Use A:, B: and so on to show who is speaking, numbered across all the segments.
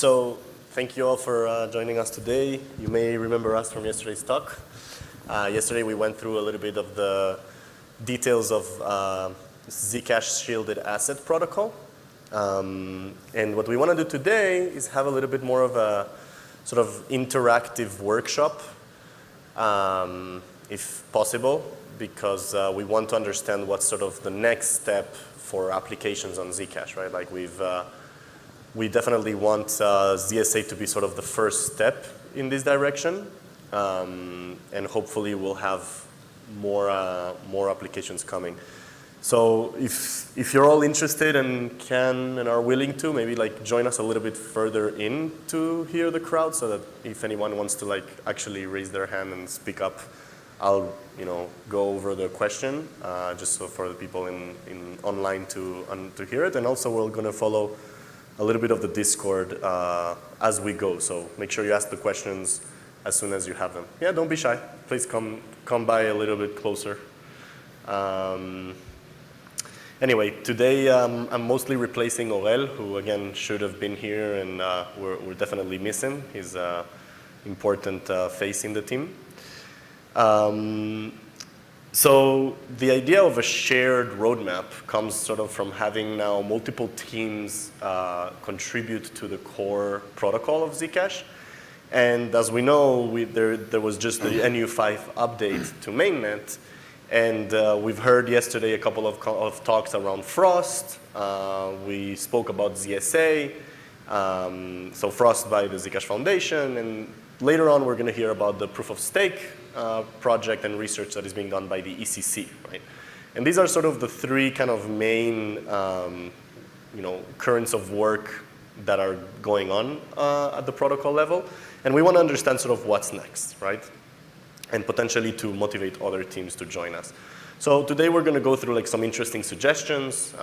A: So thank you all for joining us today. You may remember us from yesterday's talk. Yesterday we went through a little bit of the details of Zcash shielded asset protocol. And what we want to do today is have a little bit more of a sort of interactive workshop, if possible, because we want to understand what's sort of the next step for applications on Zcash, right? Like we definitely want ZSA to be sort of the first step in this direction, and hopefully we'll have more applications coming. So if you're all interested and can and are willing to, maybe like join us a little bit further in to hear the crowd, so that if anyone wants to like actually raise their hand and speak up, I'll go over the question just so for the people in online to hear it. And also we're going to follow a little bit of the Discord as we go. So make sure you ask the questions as soon as you have them. Yeah, don't be shy. Please come by a little bit closer. Anyway, today I'm mostly replacing Orel, who again should have been here, and we're definitely miss him. He's an important face in the team. So the idea of a shared roadmap comes sort of from having now multiple teams contribute to the core protocol of Zcash. And as we know, there was just the NU5 update to mainnet. And we've heard yesterday a couple of talks around Frost. We spoke about ZSA, so Frost by the Zcash Foundation. And later on, we're going to hear about the proof of stake project and research that is being done by the ECC, right? And these are sort of the three kind of main, currents of work that are going on at the protocol level. And we want to understand sort of what's next, right? And potentially to motivate other teams to join us. So today we're going to go through like some interesting suggestions.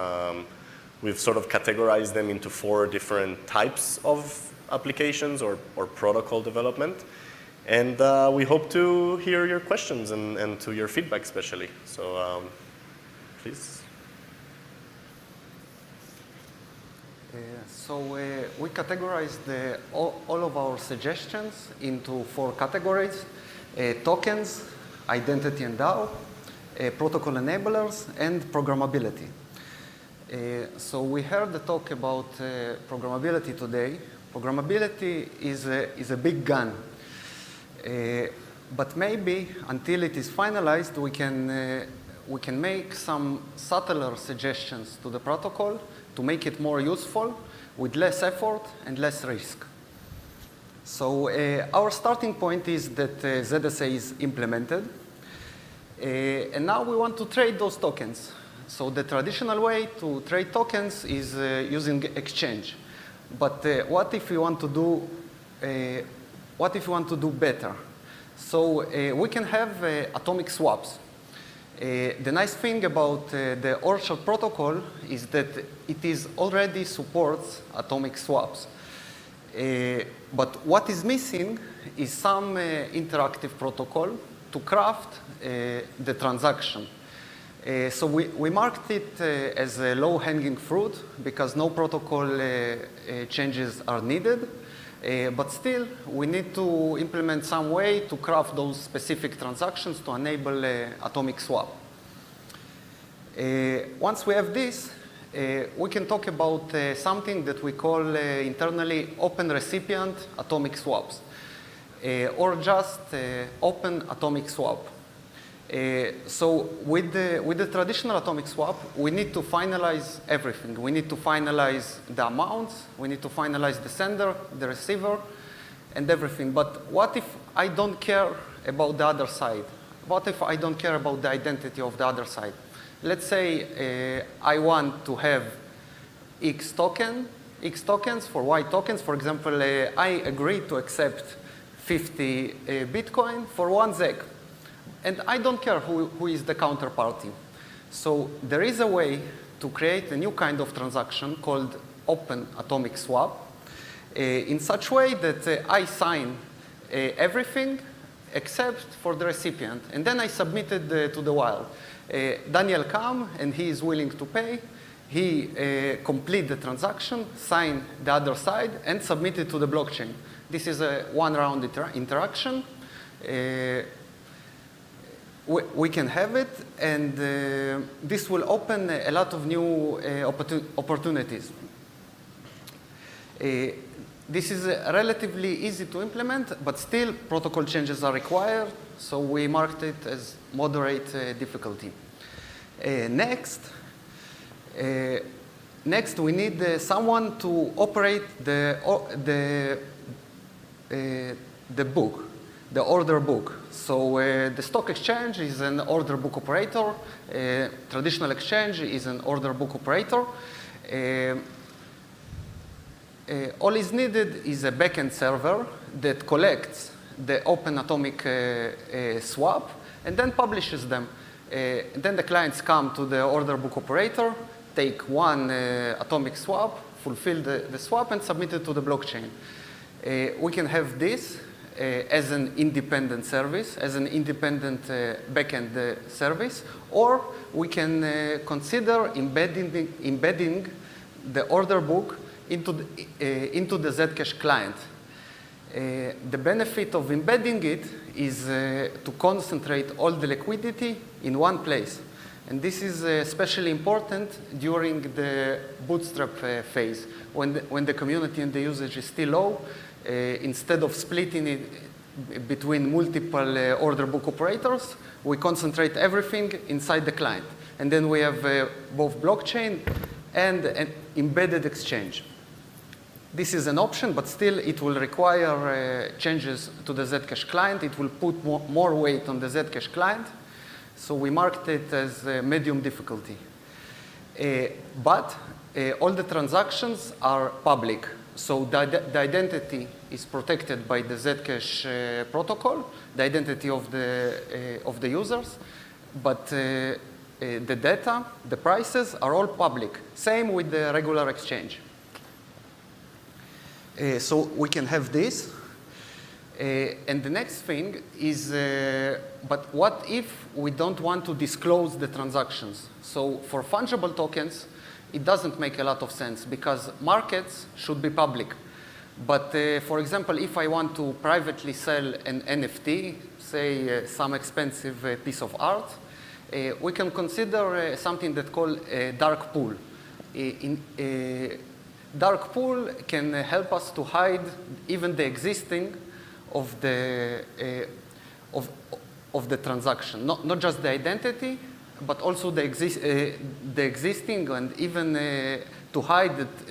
A: We've sort of categorized them into 4 different types of applications or protocol development. And we hope to hear your questions and to your feedback especially. So please.
B: So we categorized all of our suggestions into 4 categories: tokens, identity and DAO, protocol enablers, and programmability. So we heard the talk about programmability today. Programmability is a big gun. But maybe until it is finalized, we can make some subtler suggestions to the protocol to make it more useful with less effort and less risk. So our starting point is that ZSA is implemented. And now we want to trade those tokens. So the traditional way to trade tokens is using exchange. But what if we want to do better? So we can have atomic swaps. The nice thing about the Orchard protocol is that it already supports atomic swaps. But what is missing is some interactive protocol to craft the transaction. So we marked it as a low-hanging fruit because no protocol changes are needed. But still, we need to implement some way to craft those specific transactions to enable atomic swap. Once we have this, we can talk about something that we call internally open recipient atomic swaps, or just open atomic swap. So with the traditional atomic swap, we need to finalize everything. We need to finalize the amounts, we need to finalize the sender, the receiver, and everything. But what if I don't care about the other side? What if I don't care about the identity of the other side? Let's say I want to have X tokens for Y tokens. For example, I agree to accept 50 Bitcoin for 1 ZEC. And I don't care who is the counterparty. So there is a way to create a new kind of transaction called open atomic swap in such way that I sign everything except for the recipient. And then I submit it to the wild. Daniel come and he is willing to pay. he complete the transaction, sign the other side, and submit it to the blockchain. This is a one-round interaction. We can have it, and this will open a lot of new opportunities. This is relatively easy to implement, but still protocol changes are required, so we marked it as moderate difficulty. Next, we need someone to operate the book, the order book. So the stock exchange is an order book operator. Traditional exchange is an order book operator. All is needed is a backend server that collects the open atomic swap and then publishes them. Then the clients come to the order book operator, take one atomic swap, fulfill the swap, and submit it to the blockchain. We can have this as an independent service, as an independent backend service, or we can consider embedding the order book into the Zcash client. The benefit of embedding it is to concentrate all the liquidity in one place. And this is especially important during the bootstrap phase, when the community and the usage is still low. Instead of splitting it between multiple order book operators, we concentrate everything inside the client. And then we have both blockchain and an embedded exchange. This is an option, but still it will require changes to the Zcash client. It will put more weight on the Zcash client. So we marked it as medium difficulty. But all the transactions are public. So the identity is protected by the Zcash protocol, the identity of the users. But the data, the prices are all public. Same with the regular exchange. So we can have this. And the next thing is, but what if we don't want to disclose the transactions? So for fungible tokens, it doesn't make a lot of sense because markets should be public. But for example, if I want to privately sell an NFT, say some expensive piece of art, we can consider something that's called a dark pool. Dark pool can help us to hide even the existing of the transaction, not just the identity, but also the existing, and even to hide that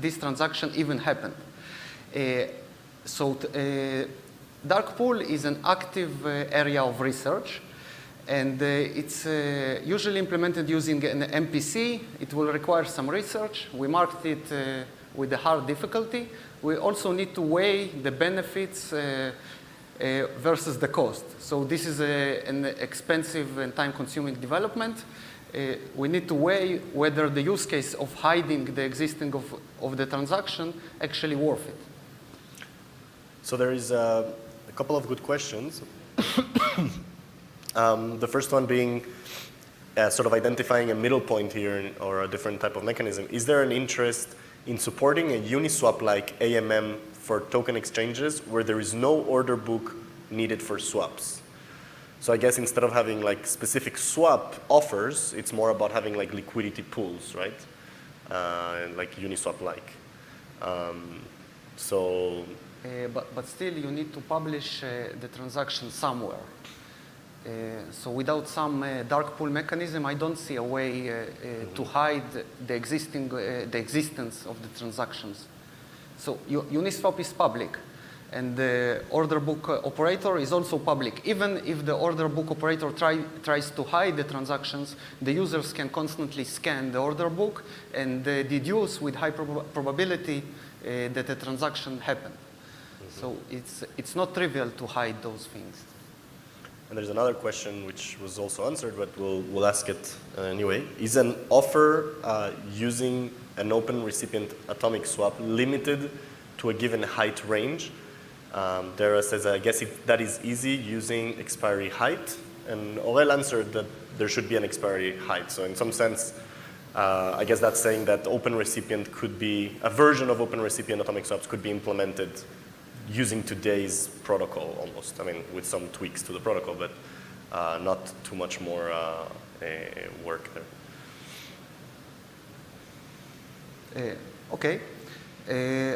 B: this transaction even happened. So dark pool is an active area of research, and it's usually implemented using an MPC. It will require some research. We marked it with a hard difficulty. We also need to weigh the benefits versus the cost. So this is an expensive and time-consuming development. We need to weigh whether the use case of hiding the existing of the transaction actually worth it.
A: So there is a couple of good questions. The first one being sort of identifying a middle point here or a different type of mechanism. Is there an interest in supporting a Uniswap-like AMM for token exchanges where there is no order book needed for swaps? So I guess instead of having like specific swap offers, it's more about having like liquidity pools, right? Like Uniswap-like.
B: But still, you need to publish the transaction somewhere. So without some dark pool mechanism, I don't see a way to hide the existence of the transactions. So Uniswap is public, and the order book operator is also public. Even if the order book operator tries to hide the transactions, the users can constantly scan the order book and deduce with high probability that a transaction happened. So it's not trivial to hide those things.
A: And there's another question which was also answered, but we'll ask it anyway. Is an offer using an open recipient atomic swap limited to a given height range? Dara says, I guess that is easy using expiry height. And Aurel answered that there should be an expiry height. So in some sense, I guess that's saying that open recipient could be, a version of open recipient atomic swaps could be implemented using today's protocol almost. I mean, with some tweaks to the protocol, but not too much more work there.
B: Okay.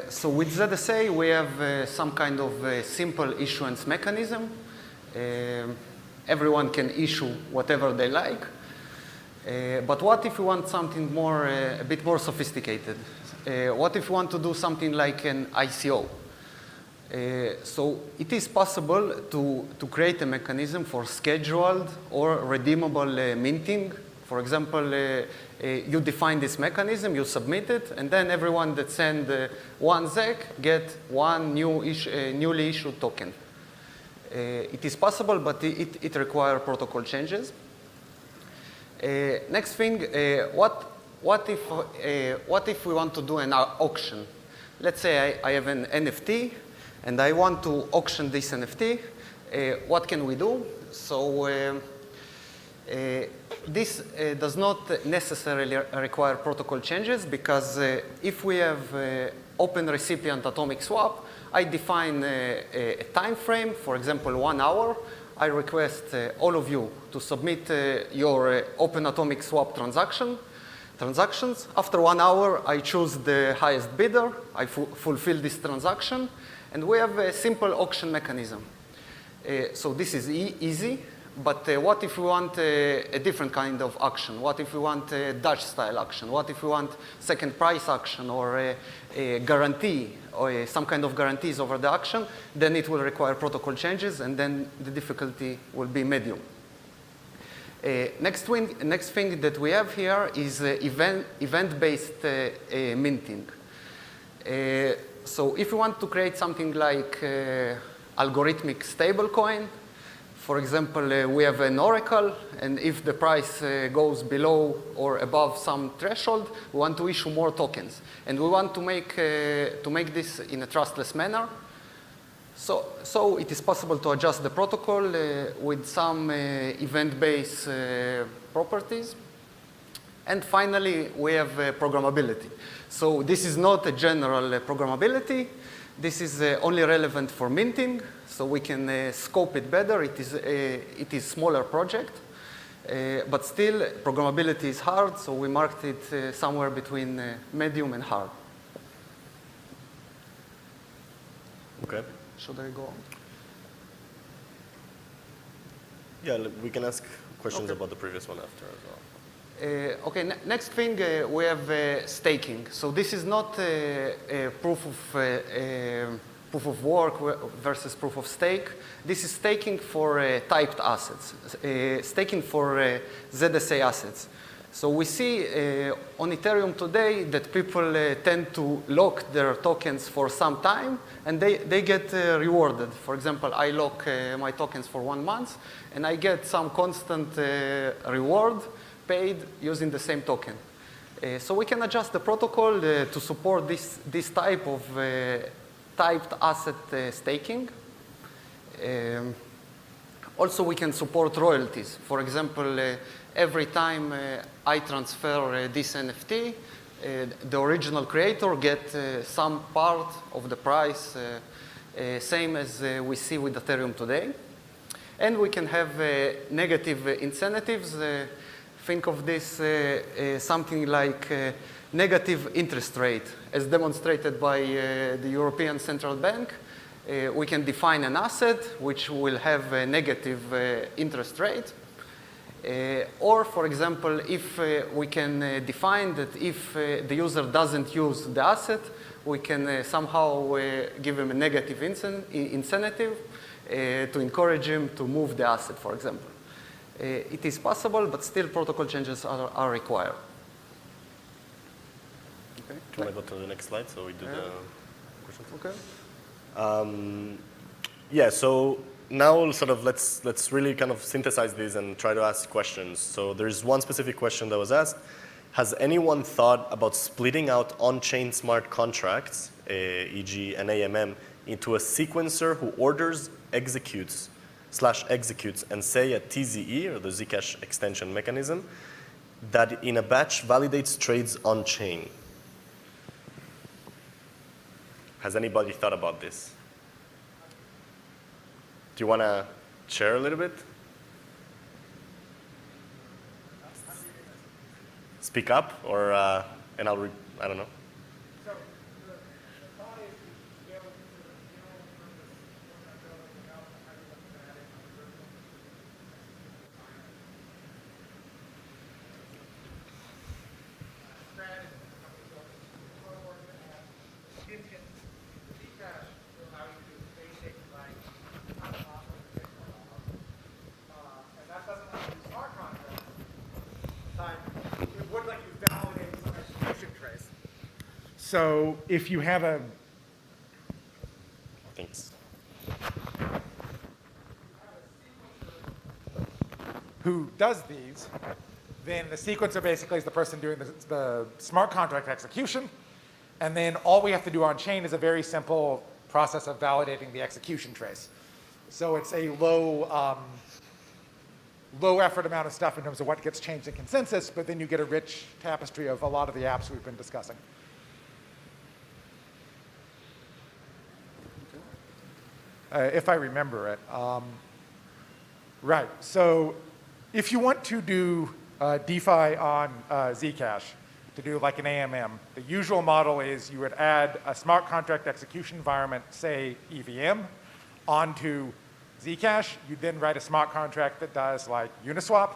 B: So with ZSA, we have some kind of simple issuance mechanism. Everyone can issue whatever they like. But what if we want something more, a bit more sophisticated? What if we want to do something like an ICO? So it is possible to create a mechanism for scheduled or redeemable minting. For example, you define this mechanism, you submit it, and then everyone that send 1 ZEC get one newly issued token. It is possible, but it requires protocol changes. Next thing, what if we want to do an auction? Let's say I have an NFT, and I want to auction this NFT. What can we do? So this does not necessarily require protocol changes, because if we have open recipient atomic swap, I define a time frame, for example, 1 hour. I request all of you to submit your open atomic swap transactions. After 1 hour, I choose the highest bidder. I fulfill this transaction, and we have a simple auction mechanism. So this is easy. But what if we want a different kind of action? What if we want a Dutch-style action? What if we want second price action, or a guarantee, or some kind of guarantees over the action? Then it will require protocol changes, and then the difficulty will be medium. Next thing that we have here is event-based minting. So if we want to create something like algorithmic stablecoin, for example, we have an oracle, and if the price goes below or above some threshold, we want to issue more tokens. And we want to make this in a trustless manner. So it is possible to adjust the protocol with some event-based properties. And finally, we have programmability. So this is not a general programmability. This is only relevant for minting, so we can scope it better. It is smaller project, but still programmability is hard, so we marked it somewhere between medium and hard.
A: Okay.
B: Should I go on? Yeah,
A: we can ask questions about the previous one after as well.
B: Okay, next thing, we have staking. So this is not a proof of work versus proof of stake. This is staking for typed assets, staking for ZSA assets. So we see on Ethereum today that people tend to lock their tokens for some time, and they get rewarded. For example, I lock my tokens for 1 month, and I get some constant reward paid using the same token. So we can adjust the protocol to support this type of typed asset staking. Also, we can support royalties. For example, every time I transfer this NFT, the original creator gets some part of the price, same as we see with Ethereum today. And we can have negative incentives. Think of this something like negative interest rate, as demonstrated by the European Central Bank. We can define an asset which will have a negative interest rate. Or, for example, if we can define that if the user doesn't use the asset, we can somehow give him a negative incentive to encourage him to move the asset, for example. It is possible, but still protocol changes are required.
A: Okay. Can I go to the next slide so we do the questions?
B: Okay.
A: Yeah, so now sort of let's really kind of synthesize these and try to ask questions. So there's one specific question that was asked. Has anyone thought about splitting out on-chain smart contracts, e.g. an AMM, into a sequencer who orders, executes, and say a TZE, or the Zcash extension mechanism, that in a batch validates trades on-chain. Has anybody thought about this? Do you want to share a little bit? Speak up, or and I don't know.
C: So the thought is to be able to general purpose without having to add in strategy. Zcash will allow you to do basic like and that doesn't let you use smart contracts. But it would let you validate some execution trace. So if you have a
A: Thanks.
C: who does these, then the sequencer basically is the person doing the smart contract execution. And then all we have to do on chain is a very simple process of validating the execution trace. So it's a low effort amount of stuff in terms of what gets changed in consensus, but then you get a rich tapestry of a lot of the apps we've been discussing. If I remember it. Right, so if you want to do DeFi on Zcash, to do like an AMM, the usual model is you would add a smart contract execution environment, say EVM, onto Zcash. You then write a smart contract that does like Uniswap,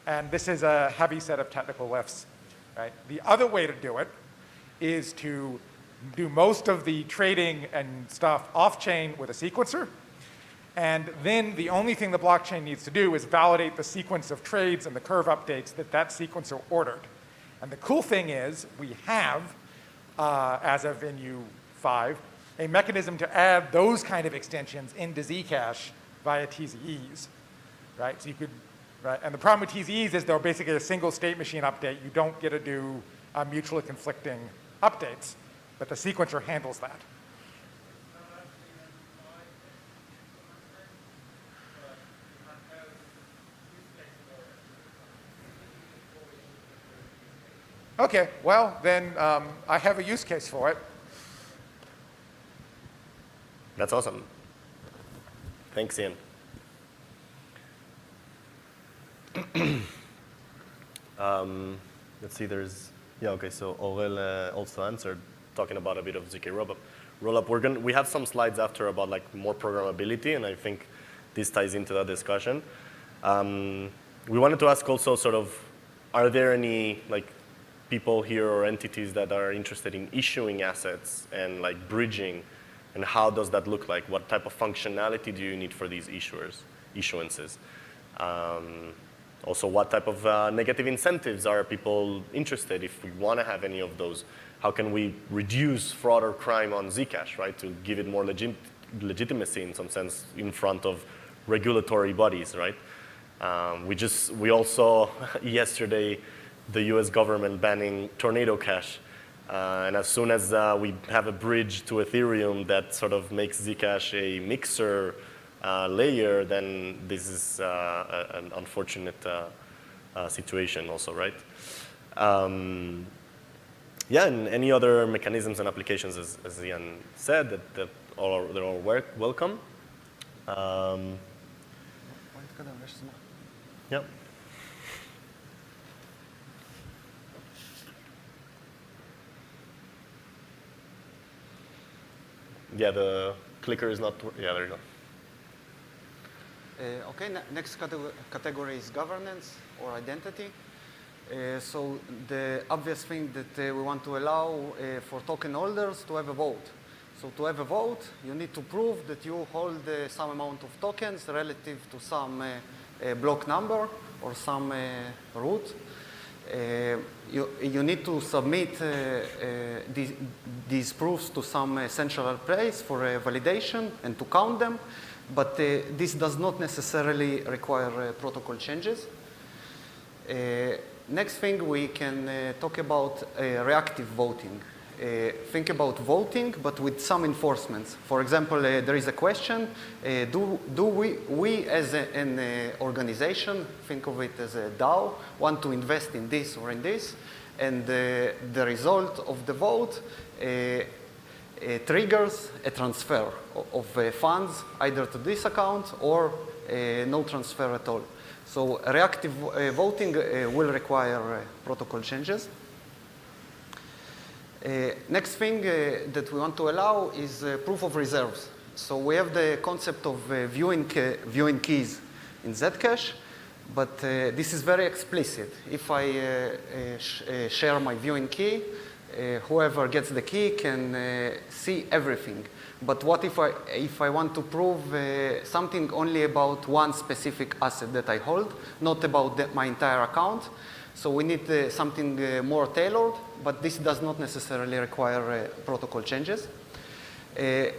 C: and this is a heavy set of technical lifts. Right? The other way to do it is to do most of the trading and stuff off-chain with a sequencer, and then the only thing the blockchain needs to do is validate the sequence of trades and the curve updates that that sequencer ordered. And the cool thing is we have, as of NU5, a mechanism to add those kind of extensions into Zcash via TZEs, right? So you could, right? And the problem with TZEs is they're basically a single state machine update. You don't get to do mutually conflicting updates, but the sequencer handles that. Okay, well, then I have a use case for it.
A: That's awesome. Thanks, Ian. Let's see, okay, so Aurel also answered, talking about a bit of ZK rollup. We have some slides after about like more programmability, and I think this ties into that discussion. We wanted to ask also sort of, are there any like people here or entities that are interested in issuing assets and like bridging, and how does that look like? What type of functionality do you need for these issuances? Also, what type of negative incentives are people interested if we want to have any of those? How can we reduce fraud or crime on Zcash, right, to give it more legitimacy in some sense in front of regulatory bodies, right? We all saw yesterday the US government banning Tornado Cash. And as soon as we have a bridge to Ethereum that sort of makes Zcash a mixer layer, then this is an unfortunate situation also, right? Yeah, and any other mechanisms and applications, as Ian said, they're all welcome. Yeah. Yeah, the clicker is not, yeah, there you go.
B: Okay, next category is governance or identity. So the obvious thing that we want to allow for token holders to have a vote. So to have a vote, you need to prove that you hold some amount of tokens relative to some block number or some root. You need to submit these proofs to some central place for validation and to count them, but this does not necessarily require protocol changes. Next thing, we can talk about reactive voting. think about voting, but with some enforcements. For example, there is a question, do we as an organization, think of it as a DAO, want to invest in this or in this, and the result of the vote triggers a transfer of funds either to this account or no transfer at all. So reactive voting will require protocol changes. Next thing that we want to allow is proof of reserves. So we have the concept of viewing keys in Zcash, but this is very explicit. If I share my viewing key, whoever gets the key can see everything. But what if I want to prove something only about one specific asset that I hold, not about my entire account? So we need something more tailored, but this does not necessarily require protocol changes.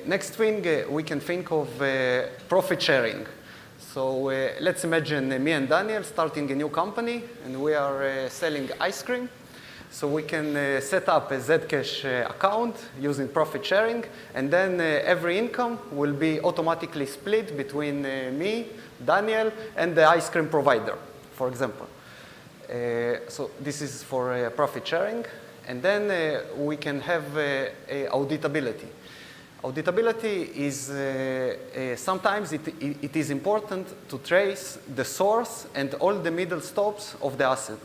B: Next thing, we can think of profit sharing. So let's imagine me and Daniel starting a new company, and we are selling ice cream. So we can set up a Zcash account using profit sharing, and then every income will be automatically split between me, Daniel, and the ice cream provider, for example. So this is for profit sharing. And then we can have auditability. Auditability is, sometimes it is important to trace the source and all the middle stops of the asset.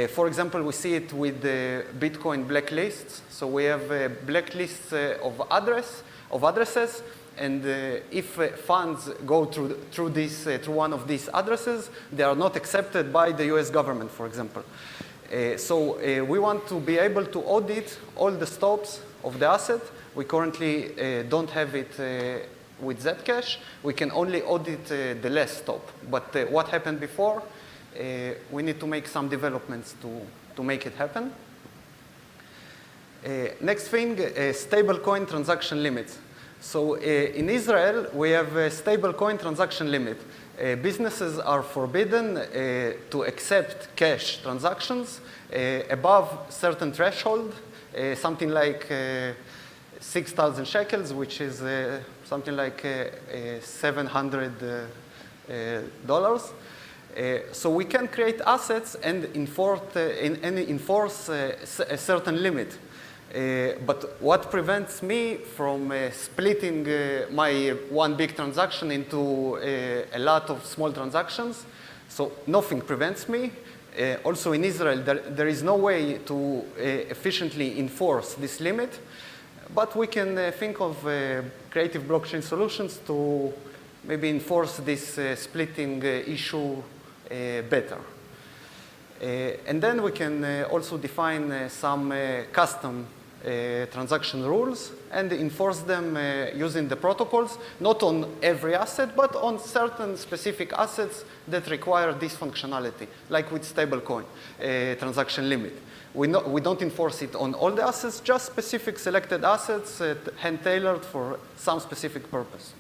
B: For example, we see it with the Bitcoin blacklists. So we have blacklists of addresses. And if funds go through one of these addresses, they are not accepted by the US government, for example. So we want to be able to audit all the stops of the asset. We currently don't have it with Zcash. We can only audit the last stop. But what happened before, we need to make some developments to make it happen. Next thing, stablecoin transaction limits. So in Israel, we have a stablecoin transaction limit. Businesses are forbidden to accept cash transactions above certain threshold, something like 6,000 shekels, which is something like $700. So we can create assets and enforce a certain limit. But what prevents me from splitting my one big transaction into a lot of small transactions? So nothing prevents me. Also in Israel, there is no way to efficiently enforce this limit. But we can think of creative blockchain solutions to maybe enforce this splitting issue better. And then we can also define some custom transaction rules and enforce them using the protocols, not on every asset, but on certain specific assets that require this functionality, like with stablecoin transaction limit. We don't enforce it on all the assets, just specific selected assets hand-tailored for some specific purpose.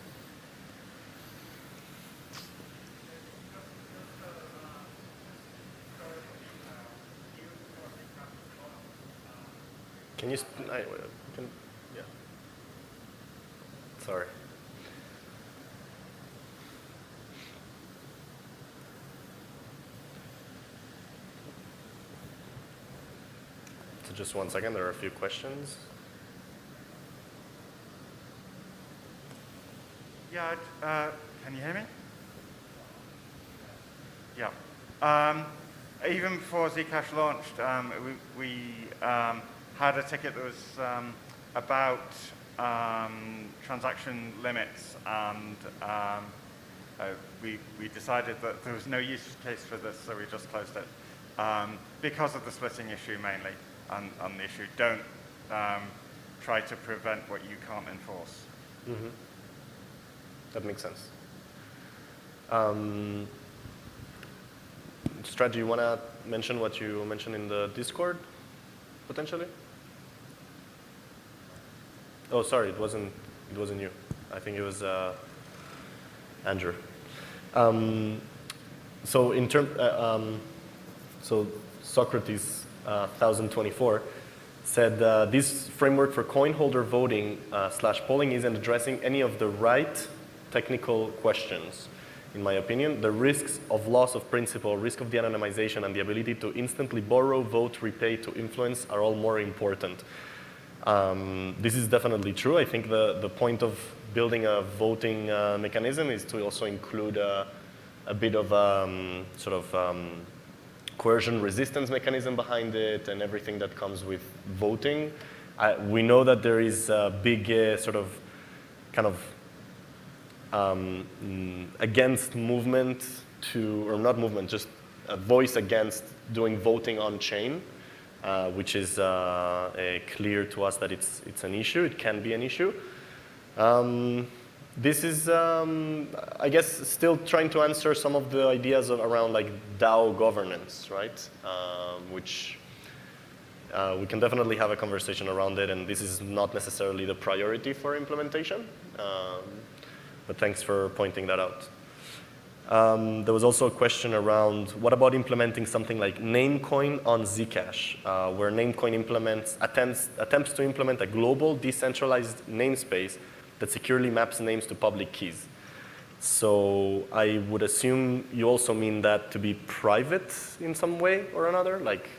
A: Can you, yeah. Sorry. So just 1 second, there are a few questions.
D: Yeah, can you hear me? Yeah. Even before Zcash launched, we had a ticket that was about transaction limits, and we decided that there was no use case for this, so we just closed it. Because of the splitting issue mainly, and the issue, don't try to prevent what you can't enforce.
A: Mm-hmm. That makes sense. Strad, do you want to mention what you mentioned in the Discord, potentially? Oh, sorry, it wasn't you. I think it was Andrew. So in term, so Socrates 1024, said, this framework for coin holder voting / polling isn't addressing any of the right technical questions. In my opinion, the risks of loss of principal, risk of de-anonymization, and the ability to instantly borrow, vote, repay, to influence are all more important. This is definitely true. I think the point of building a voting mechanism is to also include a bit of sort of coercion resistance mechanism behind it and everything that comes with voting. We know that there is a big sort of kind of against movement to, or not movement, just a voice against doing voting on chain, which is clear to us that it's an issue. It can be an issue. This is, I guess, still trying to answer some of the ideas around like DAO governance, right? Which we can definitely have a conversation around it, and this is not necessarily the priority for implementation. But thanks for pointing that out. There was also a question around what about implementing something like Namecoin on Zcash, where Namecoin attempts to implement a global decentralized namespace that securely maps names to public keys. So I would assume you also mean that to be private in some way or another, like.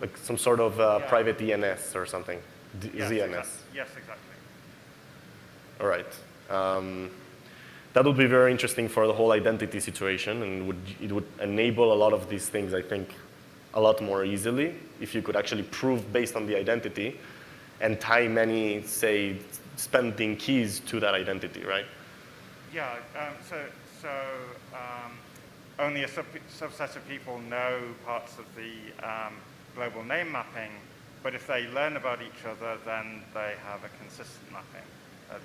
A: Like some sort of private DNS or something,
D: yes,
A: ZNS.
D: Exactly. Yes, exactly.
A: All right. That would be very interesting for the whole identity situation, and it would enable a lot of these things, I think, a lot more easily if you could actually prove based on the identity and tie many, say, spending keys to that identity, right?
D: Yeah, so only a subset of people know parts of the global name mapping, but if they learn about each other, then they have a consistent mapping.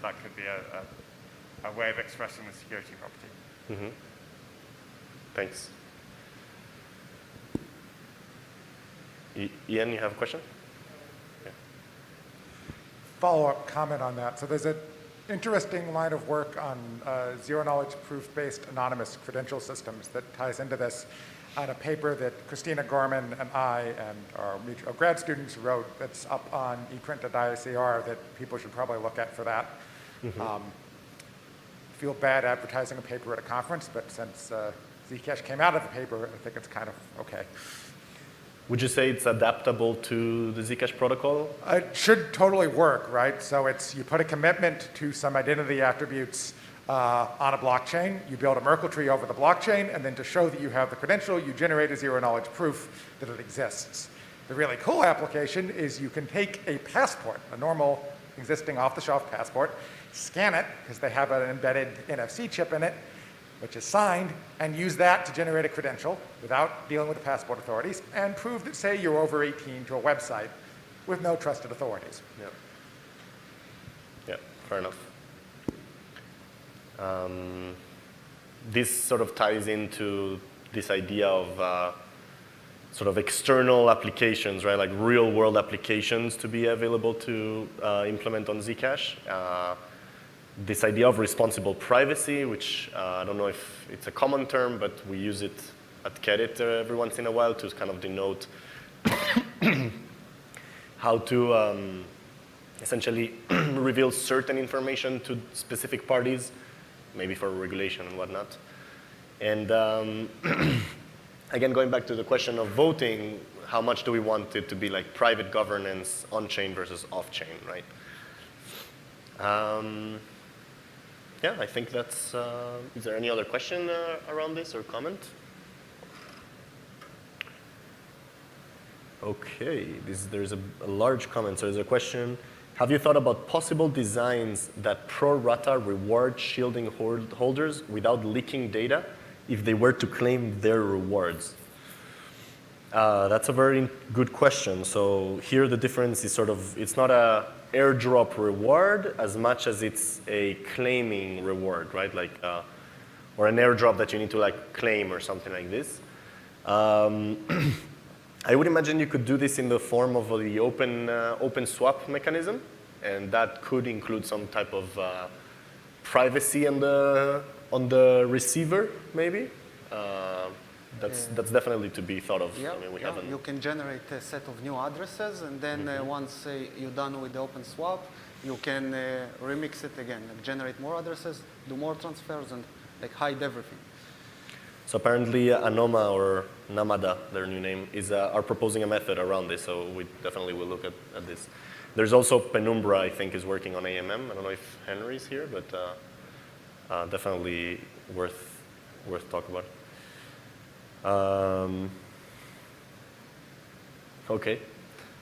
D: That could be a way of expressing the security property.
A: Mm-hmm. Thanks. Ian, you have a question? Yeah.
C: Follow-up comment on that. So there's an interesting line of work on zero-knowledge proof-based anonymous credential systems that ties into this on a paper that Christina Gorman and I and our mutual grad students wrote that's up on eprint.icr that people should probably look at for that. Mm-hmm. Feel bad advertising a paper at a conference, but since Zcash came out of the paper, I think it's kind of okay.
A: Would you say it's adaptable to the Zcash protocol?
C: It should totally work, right? So it's, you put a commitment to some identity attributes on a blockchain, you build a Merkle tree over the blockchain, and then to show that you have the credential, you generate a zero-knowledge proof that it exists. The really cool application is you can take a passport, a normal existing off-the-shelf passport, scan it, because they have an embedded NFC chip in it, which is signed, and use that to generate a credential without dealing with the passport authorities, and prove that, say, you're over 18 to a website with no trusted authorities.
A: Yep. Yeah, fair enough. This sort of ties into this idea of sort of external applications, right? Like real world applications to be available to implement on Zcash. This idea of responsible privacy, which I don't know if it's a common term, but we use it at QEDIT every once in a while to kind of denote how to essentially reveal certain information to specific parties, maybe for regulation and whatnot. And again, going back to the question of voting, how much do we want it to be like private governance on-chain versus off-chain, right? Yeah, I think that's, is there any other question around this or comment? Okay, there's a large comment. So there's a question. Have you thought about possible designs that pro rata reward shielding holders without leaking data if they were to claim their rewards? That's a very good question. So here the difference is sort of, it's not a airdrop reward as much as it's a claiming reward, right? Like, or an airdrop that you need to like claim or something like this. I would imagine you could do this in the form of the open swap mechanism, and that could include some type of privacy on the receiver, maybe. That's definitely to be thought of.
B: Yeah,
A: I mean, we haven't.
B: you can generate a set of new addresses, and then once you're done with the open swap, you can remix it again, like generate more addresses, do more transfers, and like hide everything.
A: So apparently Anoma or Namada, their new name, are proposing a method around this, so we definitely will look at this. There's also Penumbra, I think, is working on AMM. I don't know if Henry's here, but definitely worth talking about. Okay,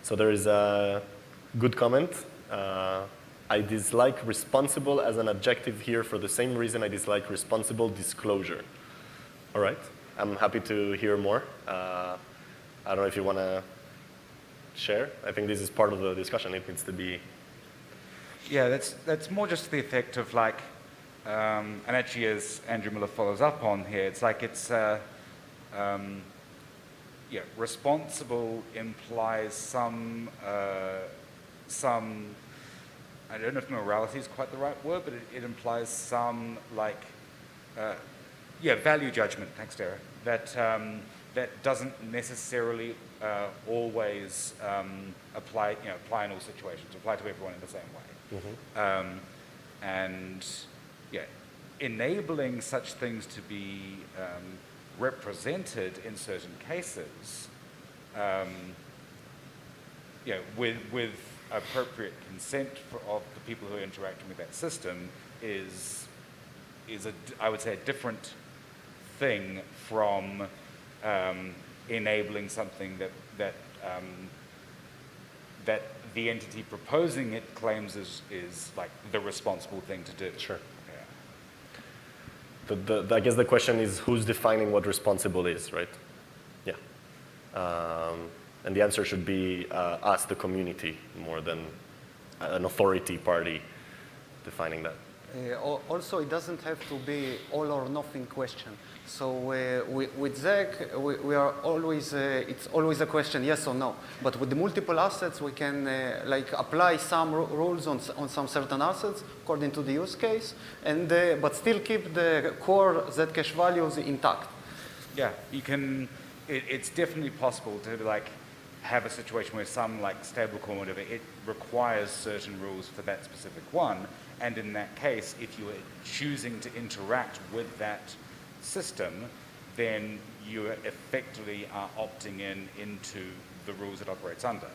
A: so there is a good comment. I dislike responsible as an adjective here for the same reason I dislike responsible disclosure. All right, I'm happy to hear more. I don't know if you want to share. I think this is part of the discussion. It needs to be.
E: Yeah, that's more just the effect of like, and actually as Andrew Miller follows up on here, it's like yeah, responsible implies some, I don't know if morality is quite the right word, but it implies some like, yeah, value judgment, thanks Dara, that doesn't necessarily always apply in all situations, apply to everyone in the same way. And yeah, enabling such things to be represented in certain cases, with appropriate consent of the people who are interacting with that system is I would say, a different thing from enabling something that the entity proposing it claims is like the responsible thing to do.
A: Sure.
E: Yeah.
A: I guess the question is who's defining what responsible is, right? Yeah. And the answer should be us, the community, more than an authority party defining that.
B: Also, it doesn't have to be all or nothing question. So with Zec, we are always, it's always a question, yes or no. But with the multiple assets, we can like apply some rules on some certain assets according to the use case, and but still keep the core Zcash values intact.
E: Yeah, you can. It's definitely possible to like have a situation where some like stablecoin or whatever, it requires certain rules for that specific one. And in that case, if you are choosing to interact with that system, then you effectively are opting into the rules it operates under.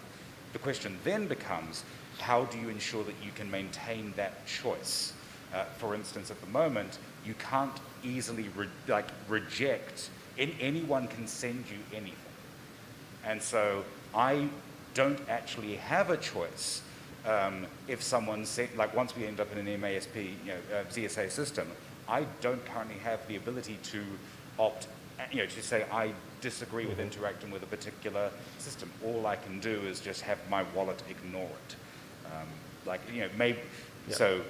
E: The question then becomes, how do you ensure that you can maintain that choice? For instance, at the moment, you can't easily reject, anyone can send you anything. And so I don't actually have a choice. If someone said, like once we end up in an MASP, ZSA system, I don't currently have the ability to opt, to say I disagree with interacting with a particular system. All I can do is just have my wallet ignore it. Maybe. Yeah. So,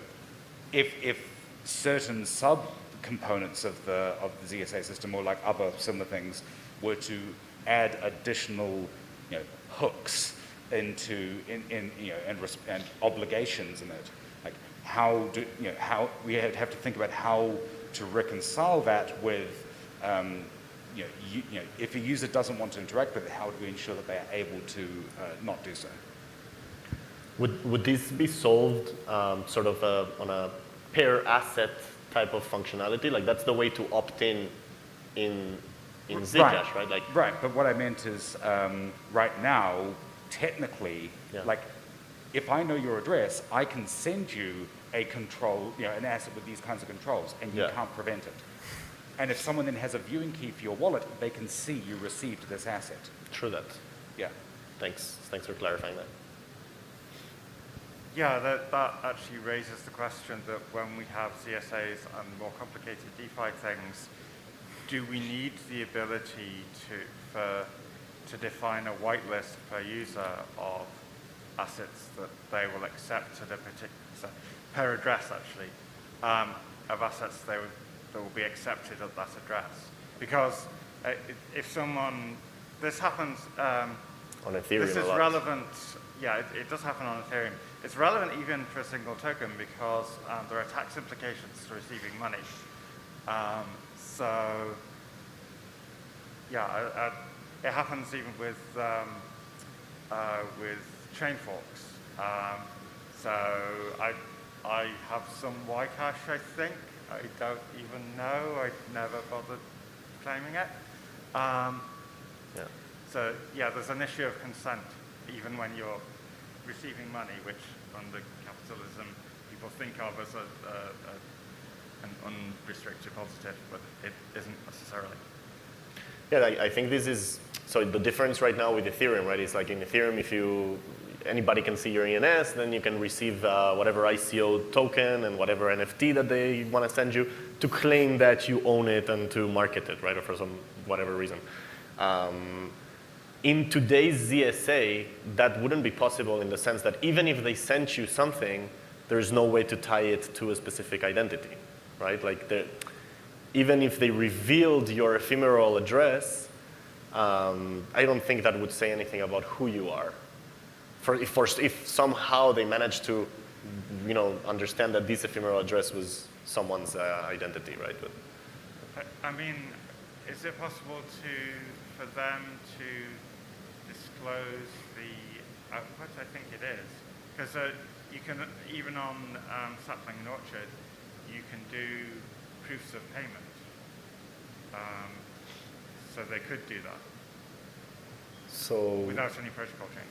E: if certain sub-components of the ZSA system or like other similar things were to add additional, hooks into and obligations in it, like how we have to think about how to reconcile that with if a user doesn't want to interact with it, how do we ensure that they are able to not do so?
A: Would this be solved sort of on a pair asset type of functionality? Like that's the way to opt in Zcash, right? Like
E: right, but what I meant is right now, technically, like if I know your address, I can send you a control, an asset with these kinds of controls, and you can't prevent it. And if someone then has a viewing key for your wallet, they can see you received this asset.
A: True that.
E: Yeah.
A: Thanks for clarifying that.
D: Yeah, that actually raises the question that when we have CSAs and more complicated DeFi things, do we need the ability to define a whitelist per user of assets that they will accept at a particular, per address actually, of assets that will be accepted at that address? Because if someone this happens.
A: On Ethereum
D: This
A: a
D: is
A: lot.
D: relevant. Yeah, it does happen on Ethereum. It's relevant even for a single token because there are tax implications to receiving money. So, yeah, it happens even with chain forks. So I have some Ycash, I think. I don't even know. I never bothered claiming it.
A: Yeah.
D: So yeah, there's an issue of consent, even when you're receiving money, which under capitalism people think of as an unrestricted positive, but it isn't necessarily.
A: Yeah, I think this is, so the difference right now with Ethereum, right, is like in Ethereum, if anybody can see your ENS, then you can receive whatever ICO token and whatever NFT that they want to send you to claim that you own it and to market it, right, or for some whatever reason. In today's ZSA, that wouldn't be possible in the sense that even if they sent you something, there's no way to tie it to a specific identity, right? Like even if they revealed your ephemeral address, I don't think that would say anything about who you are. If somehow they managed to, understand that this ephemeral address was someone's identity, right? But
D: I mean, is it possible for them to disclose the output? I think it is. Because you can, even on Sapling and Orchard, you can do proofs of payment. So they could do that.
A: So
D: without any protocol changes.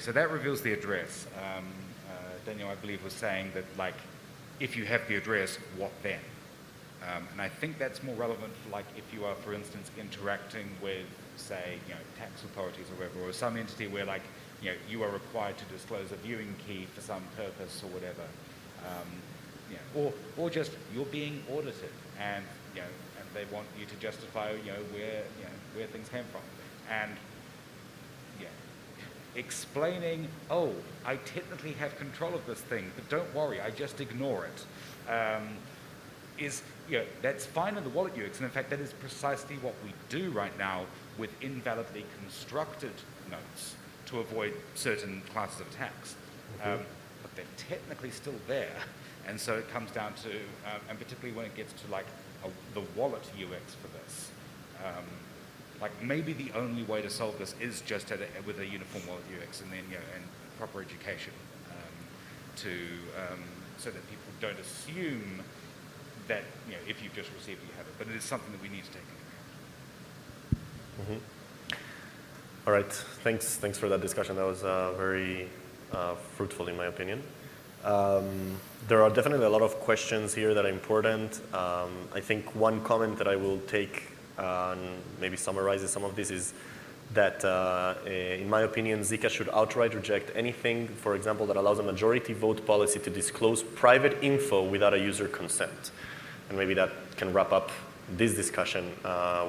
E: So that reveals the address. Daniel, I believe, was saying that, like, if you have the address, what then? And I think that's more relevant for, like, if you are, for instance, interacting with, say, tax authorities or whatever, or some entity where, like, you are required to disclose a viewing key for some purpose or whatever. Or just you're being audited, and and they want you to justify where things came from, and explaining, oh, I technically have control of this thing, but don't worry, I just ignore it. That's fine in the wallet UX, and in fact that is precisely what we do right now with invalidly constructed notes to avoid certain classes of attacks. But they're technically still there. And so it comes down to, and particularly when it gets to like the wallet UX for this, like maybe the only way to solve this is just with a uniform wallet UX and then and proper education so that people don't assume that if you've just received it, you have it. But it is something that we need to take into account.
A: All right, thanks for that discussion. That was very fruitful in my opinion. There are definitely a lot of questions here that are important. I think one comment that I will take and maybe summarizes some of this is that, in my opinion, Zcash should outright reject anything, for example, that allows a majority vote policy to disclose private info without a user consent. And maybe that can wrap up this discussion.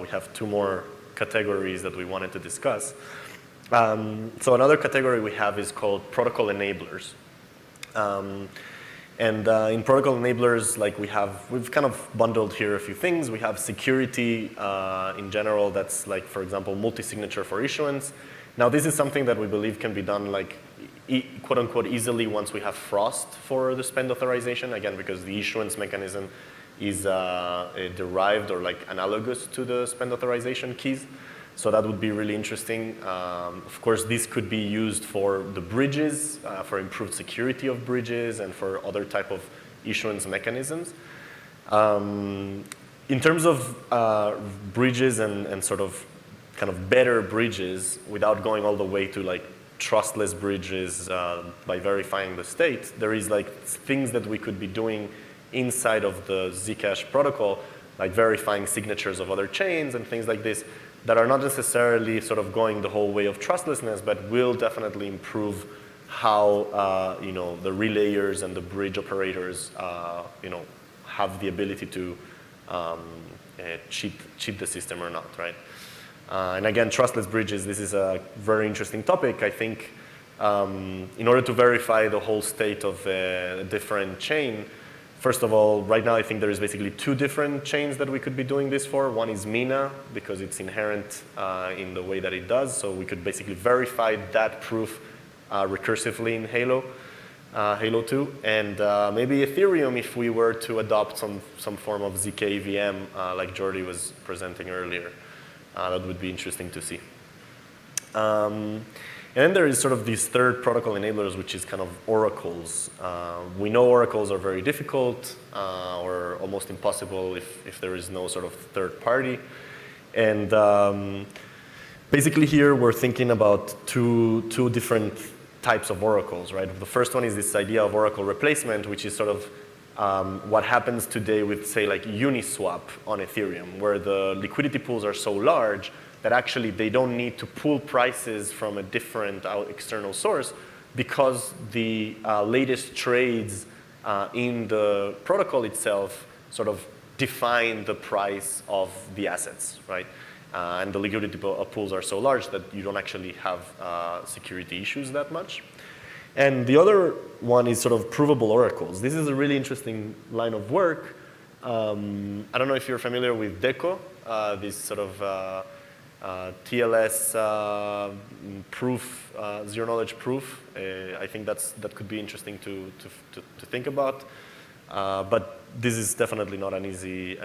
A: We have two more categories that we wanted to discuss. So another category we have is called protocol enablers. In protocol enablers, like we've kind of bundled here a few things. We have security in general. That's like, for example, multi-signature for issuance. Now, this is something that we believe can be done like quote unquote easily once we have Frost for the spend authorization. Again, because the issuance mechanism is derived or like analogous to the spend authorization keys. So that would be really interesting. Of course, this could be used for the bridges, for improved security of bridges, and for other type of issuance mechanisms. In terms of bridges and sort of kind of better bridges, without going all the way to like trustless bridges by verifying the state, there is like things that we could be doing inside of the Zcash protocol, like verifying signatures of other chains and things like this, that are not necessarily sort of going the whole way of trustlessness, but will definitely improve how the relayers and the bridge operators have the ability to cheat the system or not, right? And again, trustless bridges, this is a very interesting topic. I think in order to verify the whole state of a different chain, First of all, right now I think there is basically two different chains that we could be doing this for. One is Mina, because it's inherent in the way that it does, so we could basically verify that proof recursively in Halo 2, and maybe Ethereum if we were to adopt some form of ZK EVM like Jordi was presenting earlier. That would be interesting to see. And then there is sort of these third protocol enablers, which is kind of oracles. We know oracles are very difficult or almost impossible if there is no sort of third party. And basically here we're thinking about two different types of oracles, right? The first one is this idea of oracle replacement, which is sort of what happens today with, say, like Uniswap on Ethereum, where the liquidity pools are so large that actually they don't need to pull prices from a different external source because the latest trades in the protocol itself sort of define the price of the assets, right? And the liquidity pools are so large that you don't actually have security issues that much. And the other one is sort of provable oracles. This is a really interesting line of work. I don't know if you're familiar with DECO, this sort of TLS proof, zero knowledge proof. I think that could be interesting to think about. But this is definitely not an easy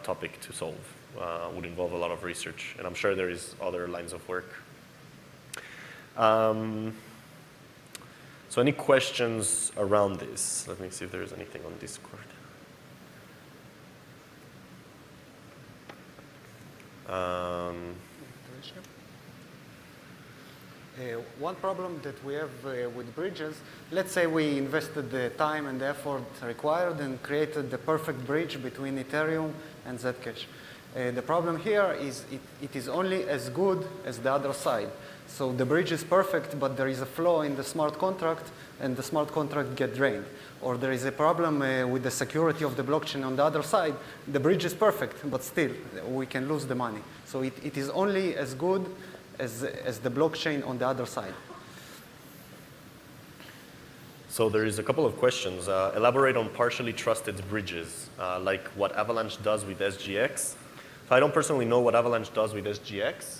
A: topic to solve. Would involve a lot of research, and I'm sure there is other lines of work. So any questions around this? Let me see if there is anything on Discord.
B: One problem that we have with bridges, let's say we invested the time and the effort required and created the perfect bridge between Ethereum and Zcash. The problem here is it is only as good as the other side. So the bridge is perfect, but there is a flaw in the smart contract, and the smart contract get drained. Or there is a problem with the security of the blockchain on the other side. The bridge is perfect, but still, we can lose the money. So it is only as good as the blockchain on the other side.
A: So there is a couple of questions. Elaborate on partially trusted bridges, like what Avalanche does with SGX. So I don't personally know what Avalanche does with SGX,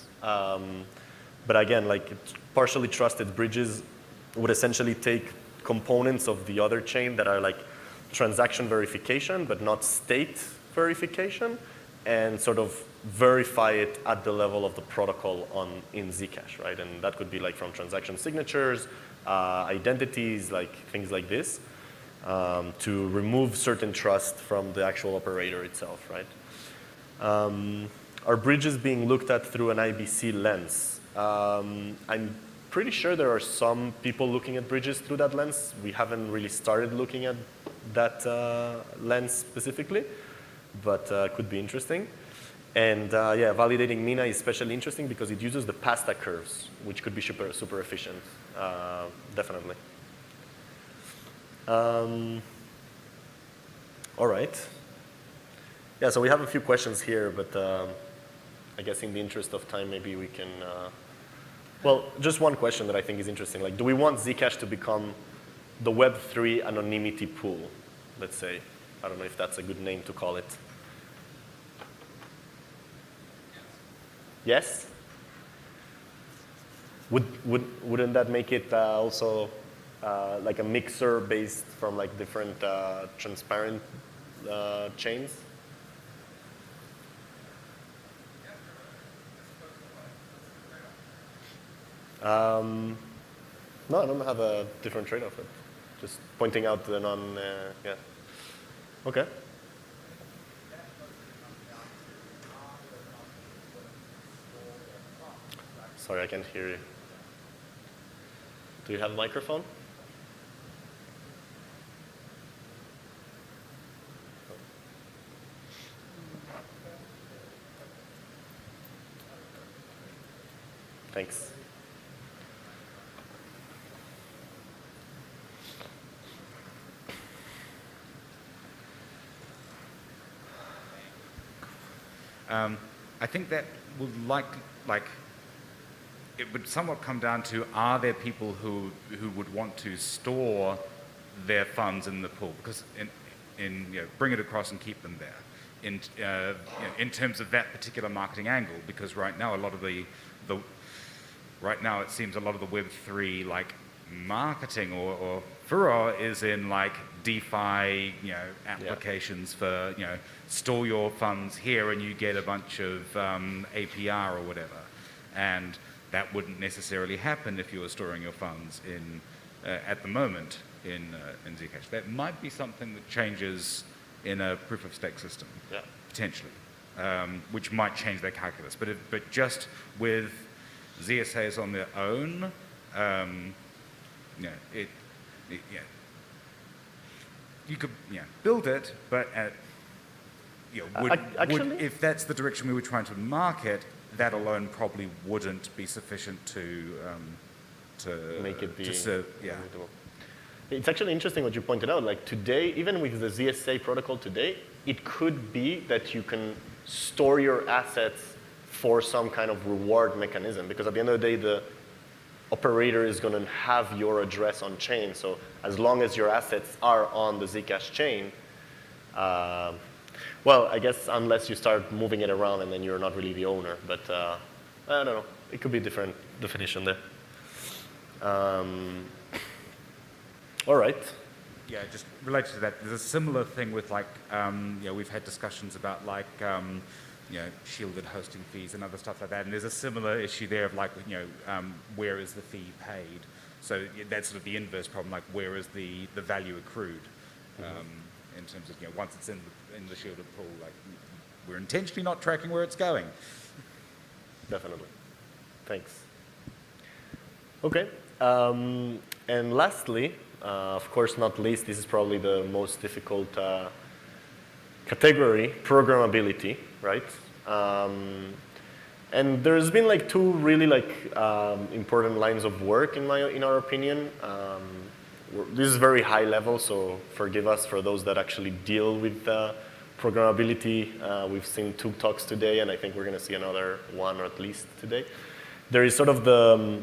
A: but again, like partially trusted bridges would essentially take components of the other chain that are like transaction verification, but not state verification, and sort of verify it at the level of the protocol in Zcash, right? And that could be like from transaction signatures, identities, like things like this, to remove certain trust from the actual operator itself, right? Are bridges being looked at through an IBC lens? I'm pretty sure there are some people looking at bridges through that lens. We haven't really started looking at that lens specifically, but could be interesting. And yeah, validating Mina is especially interesting because it uses the pasta curves, which could be super efficient, definitely. All right. Yeah, so we have a few questions here, but I guess in the interest of time, maybe we can, well, just one question that I think is interesting. Like, do we want Zcash to become the Web3 anonymity pool, let's say? I don't know if that's a good name to call it. Yes? Wouldn't that make it also like a mixer based from like different transparent chains? No, I don't have a different trade-off. Just pointing out the yeah. Okay. Sorry, I can't hear you. Do you have a microphone? Thanks.
E: I think that would it would somewhat come down to, are there people who would want to store their funds in the pool? Because bring it across and keep them there. In terms of that particular marketing angle, because right now right now it seems a lot of the Web3 like marketing or furor is in like DeFi, applications for store your funds here and you get a bunch of APR or whatever, and that wouldn't necessarily happen if you were storing your funds in at the moment in Zcash. That might be something that changes in a proof of stake system, potentially, which might change their calculus. But just with ZSAs on their own, you could build it, but if that's the direction we were trying to market, that alone probably wouldn't be sufficient to
A: make it be
E: serve.
A: It's actually interesting what you pointed out. Like today, even with the ZSA protocol today, it could be that you can store your assets for some kind of reward mechanism, because at the end of the day, the operator is going to have your address on chain. So as long as your assets are on the Zcash chain, well, I guess unless you start moving it around and then you're not really the owner. But I don't know. It could be a different definition there. All right.
E: Yeah, just related to that, there's a similar thing with like, we've had discussions about like, shielded hosting fees and other stuff like that. And there's a similar issue there of like, where is the fee paid? So that's sort of the inverse problem, like where is the value accrued? In terms of, once it's in the shielded pool, like we're intentionally not tracking where it's going.
A: Definitely. Thanks. Okay. And lastly, of course not least, this is probably the most difficult category, programmability, right? And there's been like two really like important lines of work in our opinion. This is very high level, so forgive us for those that actually deal with programmability. We've seen 2 talks today, and I think we're going to see another one or at least today. There is sort of the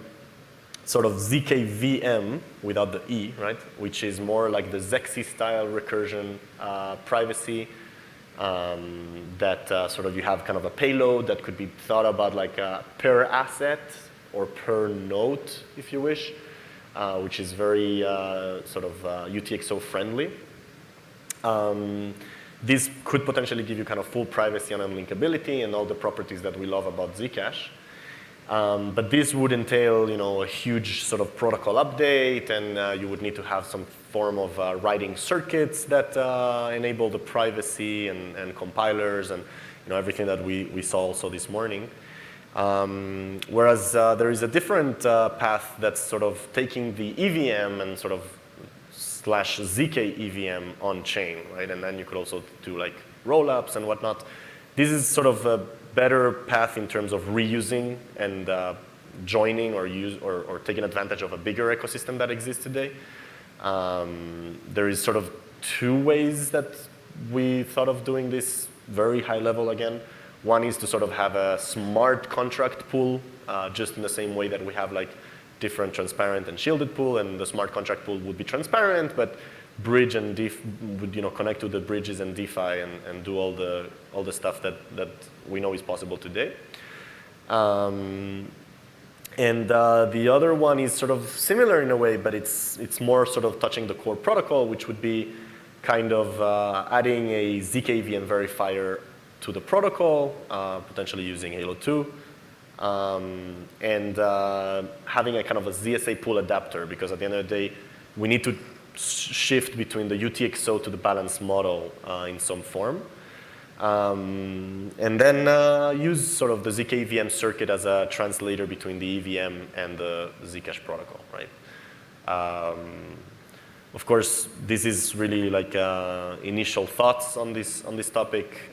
A: ZKVM without the E, right? Which is more like the Zexy style recursion privacy that sort of you have kind of a payload that could be thought about like per asset or per node, if you wish, which is very sort of UTXO friendly. This could potentially give you kind of full privacy and unlinkability and all the properties that we love about Zcash. But this would entail, a huge sort of protocol update, and you would need to have some form of writing circuits that enable the privacy and compilers and everything that we saw also this morning. Whereas there is a different path that's sort of taking the EVM and sort of /ZK EVM on chain, right? And then you could also do like rollups and whatnot. This is sort of a better path in terms of reusing and joining or taking advantage of a bigger ecosystem that exists today. There is sort of 2 ways that we thought of doing this very high level again. One is to sort of have a smart contract pool, just in the same way that we have like different transparent and shielded pool, and the smart contract pool would be transparent, but bridge and would connect to the bridges and DeFi and do all the stuff that we know is possible today. And the other one is sort of similar in a way, but it's more sort of touching the core protocol, which would be kind of adding a ZKVM verifier to the protocol, potentially using Halo 2, and having a kind of a ZSA pool adapter, because at the end of the day, we need to shift between the UTXO to the balance model in some form. And then use sort of the ZKVM circuit as a translator between the EVM and the Zcash protocol, right? Of course, this is really like initial thoughts on this topic.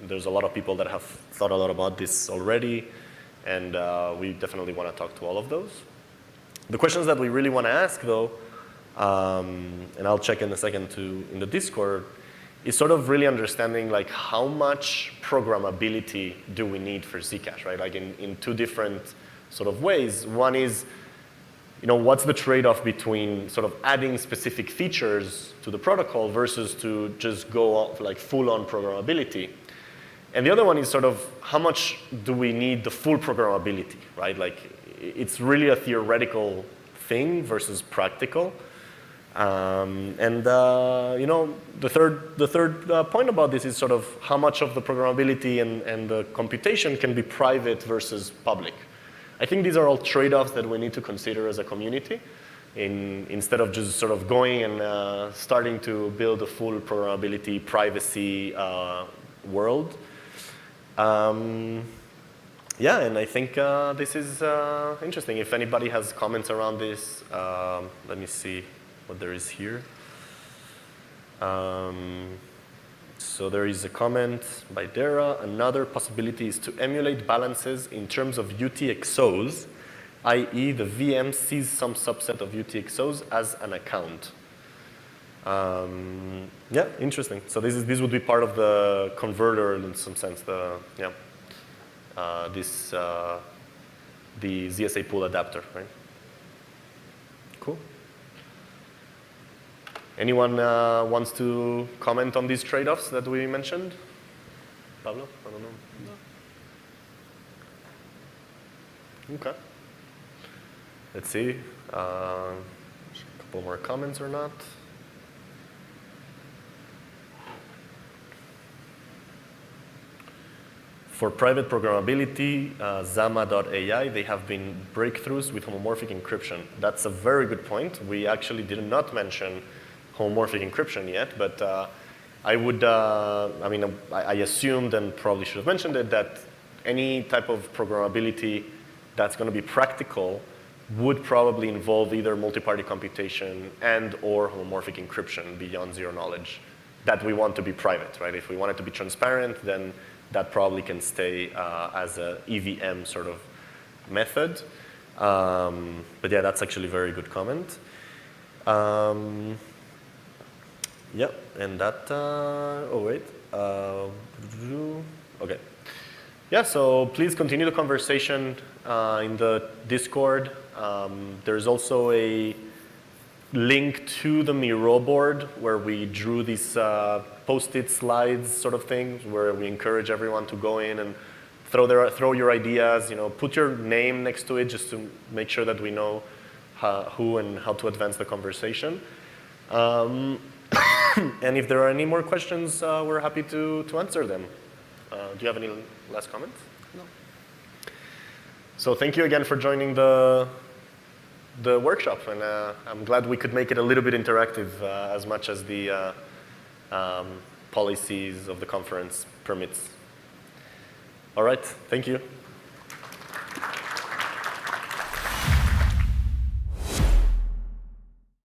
A: There's a lot of people that have thought a lot about this already, and we definitely want to talk to all of those. The questions that we really want to ask, though, and I'll check in a second in the Discord, is sort of really understanding like how much programmability do we need for Zcash, right? Like in 2 different sort of ways. One is what's the trade-off between sort of adding specific features to the protocol versus to just go like full-on programmability? And the other one is sort of how much do we need the full programmability, right? Like it's really a theoretical thing versus practical. The third point about this is sort of how much of the programmability and the computation can be private versus public. I think these are all trade-offs that we need to consider as a community instead of just sort of going and starting to build a full programmability privacy world. Yeah, and I think this is interesting. If anybody has comments around this, let me see what there is here. So there is a comment by Dara. Another possibility is to emulate balances in terms of UTXOs, i.e. the VM sees some subset of UTXOs as an account. Yeah, interesting. So this would be part of the converter in some sense, the ZSA pool adapter, right? Cool. Anyone wants to comment on these trade-offs that we mentioned? Pablo? I don't know. No. Okay. Let's see. A couple more comments or not. For private programmability, Zama.ai, they have been breakthroughs with homomorphic encryption. That's a very good point. We actually did not mention homomorphic encryption yet, but I would, I assumed and probably should have mentioned it that any type of programmability that's going to be practical would probably involve either multi-party computation and or homomorphic encryption beyond zero knowledge that we want to be private, right? If we want it to be transparent, then that probably can stay as a EVM sort of method. But yeah, that's actually a very good comment. Yeah, and that, okay. Yeah, so please continue the conversation in the Discord. There's also a link to the Miro board where we drew these post-it slides sort of things where we encourage everyone to go in and throw your ideas, put your name next to it just to make sure that we know who and how to advance the conversation. And if there are any more questions, we're happy to answer them. Do you have any last comments?
B: No.
A: So thank you again for joining the workshop, and I'm glad we could make it a little bit interactive as much as the policies of the conference permits. All right, thank you.